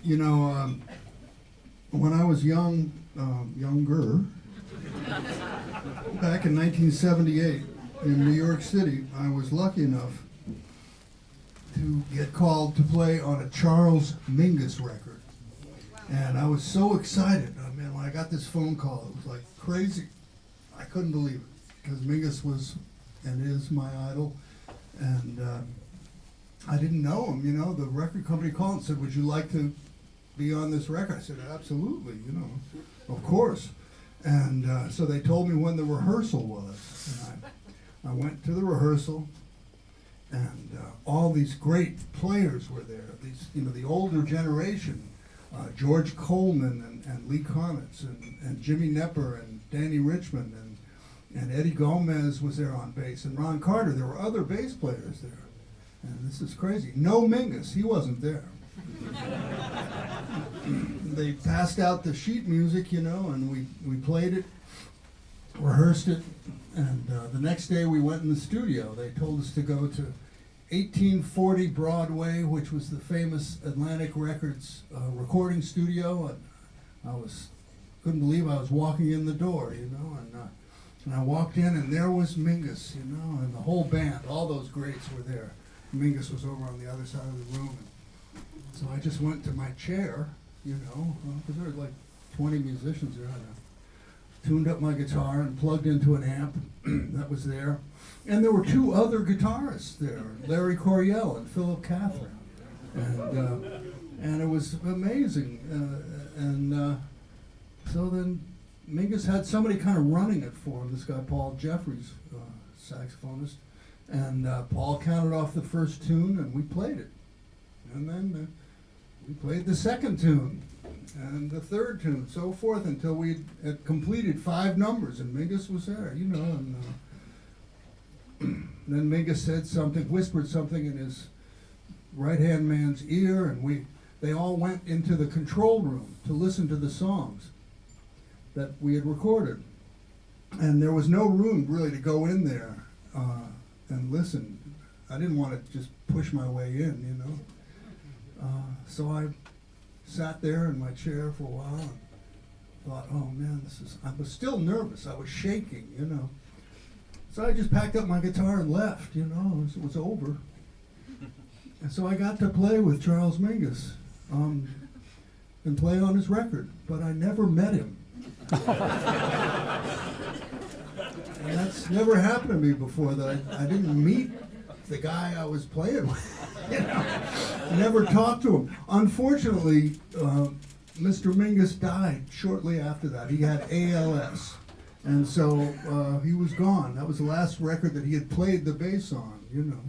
You know, when I was younger, back in 1978 in New York City, I was lucky enough to get called to play on a Charles Mingus record. And I was so excited. I mean, when I got this phone call, it was like crazy. I couldn't believe it, because Mingus was and is my idol. And I didn't know him, you know. The record company called and said, "Would you like to be on this record?" I said, "Absolutely, you know, of course." And so they told me when the rehearsal was. And I went to the rehearsal, and all these great players were there. These, you know, the older generation, George Coleman and Lee Konitz and Jimmy Knepper and Danny Richmond and Eddie Gomez was there on bass, and Ron Carter. There were other bass players there. And this is crazy. No Mingus, he wasn't there. They passed out the sheet music, you know, and we played it, rehearsed it, and the next day we went in the studio. They told us to go to 1840 Broadway, which was the famous Atlantic Records recording studio, and I couldn't believe I was walking in the door, you know, and I walked in, and there was Mingus, you know, and the whole band, all those greats were there. Mingus was over on the other side of the room. So I just went to my chair, you know, because there were like 20 musicians there. I tuned up my guitar and plugged into an amp that was there. And there were two other guitarists there, Larry Coryell and Philip Catherine. And it was amazing. So then Mingus had somebody kind of running it for him, this guy Paul Jeffries, saxophonist. And Paul counted off the first tune, and we played it. And then we played the second tune, and the third tune, so forth, until we had completed 5 numbers, and Mingus was there, you know. And then Mingus said something, whispered something in his right-hand man's ear, and they all went into the control room to listen to the songs that we had recorded. And there was no room really to go in there and listen. I didn't want to just push my way in, you know. So I sat there in my chair for a while and thought, oh man, I was still nervous. I was shaking, you know. So I just packed up my guitar and left, you know. It was over. And so I got to play with Charles Mingus and play on his record, but I never met him. And that's never happened to me before, that I didn't meet the guy I was playing with. You know? I never talked to him. Unfortunately, Mr. Mingus died shortly after that. He had ALS. And so he was gone. That was the last record that he had played the bass on, you know.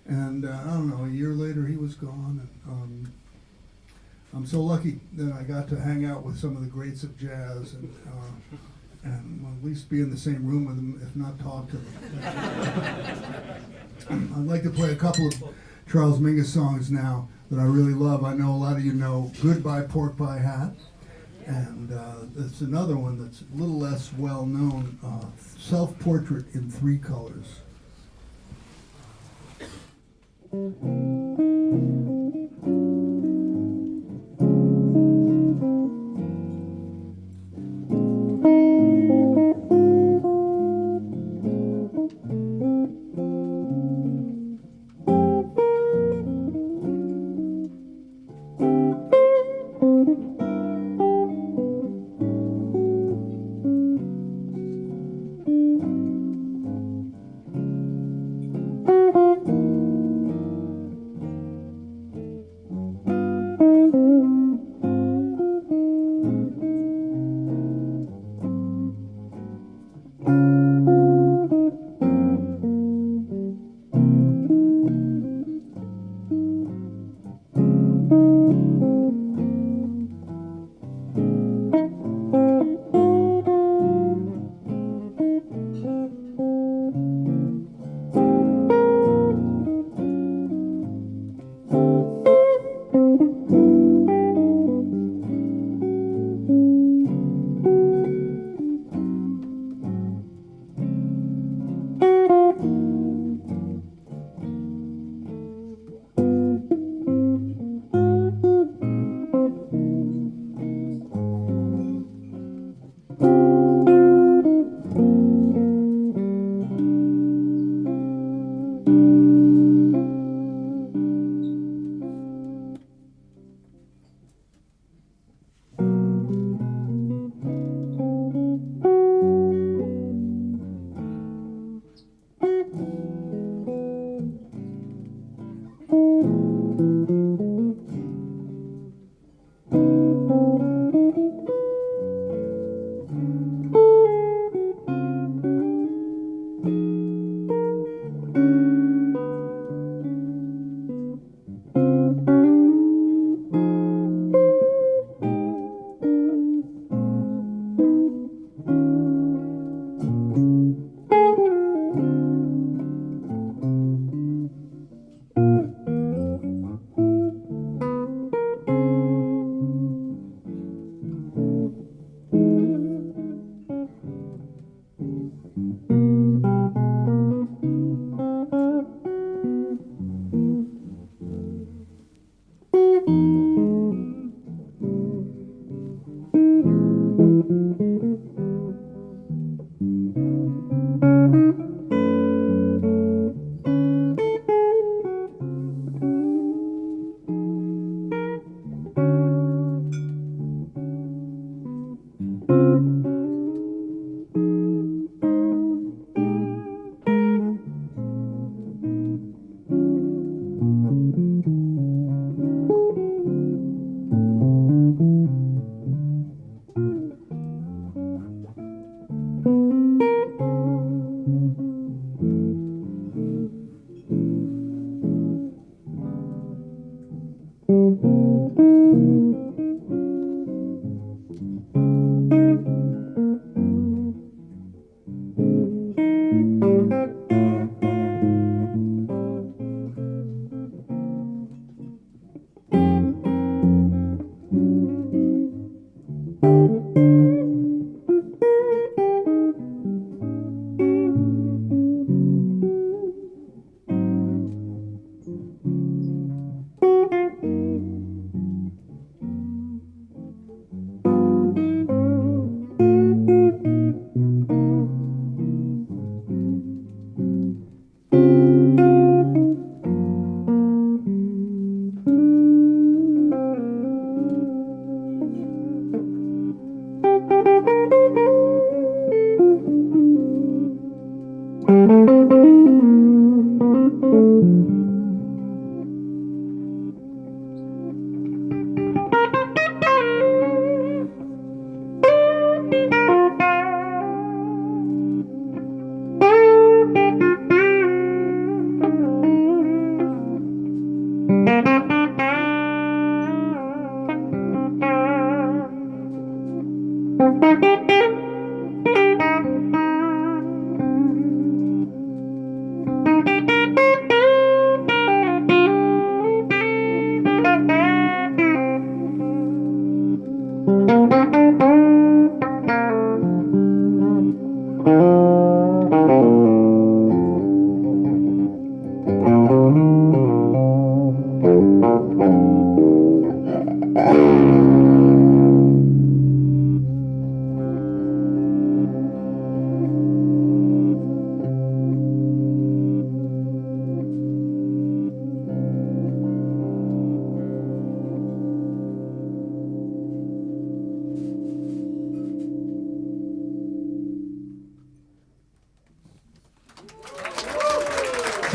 And I don't know, a year later he was gone. And I'm so lucky that I got to hang out with some of the greats of jazz and at least be in the same room with them, if not talk to them. I'd like to play a couple of Charles Mingus songs now that I really love. I know a lot of you know Goodbye Pork Pie Hat, and it's another one that's a little less well known, Self-Portrait in 3 Colors.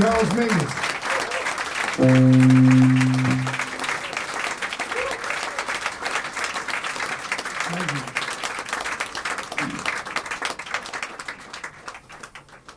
Charles Mingus. Thank you.